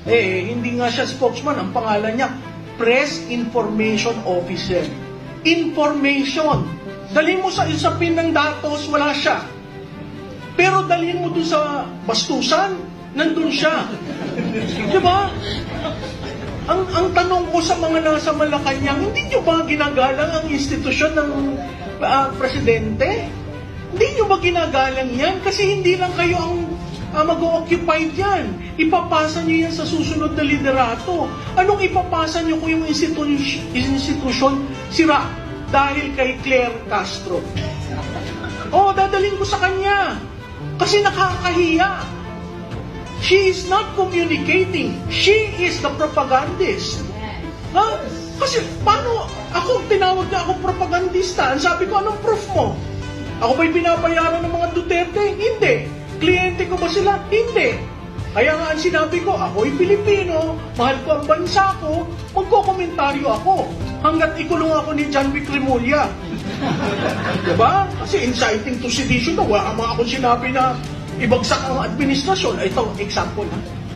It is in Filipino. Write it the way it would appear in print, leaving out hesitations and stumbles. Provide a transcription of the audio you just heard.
Hindi nga siya spokesman. Ang pangalan niya, Press Information Officer. Information. Dalhin mo sa isapin ng datos, wala siya. Pero dalhin mo doon sa bastusan, nandun siya. Diba? Ang tanong ko sa mga nasa Malacanang, hindi nyo ba ginagalang ang institusyon ng presidente? Hindi nyo ba ginagalang yan? Kasi hindi lang kayo ang mag-o-occupy dyan. Ipapasa nyo yan sa susunod na liderato. Anong ipapasa nyo kung yung institusyon sira dahil kay Claire Castro? Dadalhin ko sa kanya. Kasi nakakahiya. She is not communicating. She is the propagandist. Ha? Kasi paano, tinawag niya akong propagandista. Ang sabi ko, anong proof mo? Ako ba'y binabayaran ng mga Duterte? Hindi. Kliyente ko ba sila? Hindi. Kaya nga ang sinabi ko, ako'y Pilipino, mahal ko ang bansa ko, magkokomentaryo ako. Hanggat ikulong ako ni John Vic Remulla. Diba? Kasi inciting to sedition, wala ka mga akong sinabi na ibagsak ang administrasyon. Ito, example ha.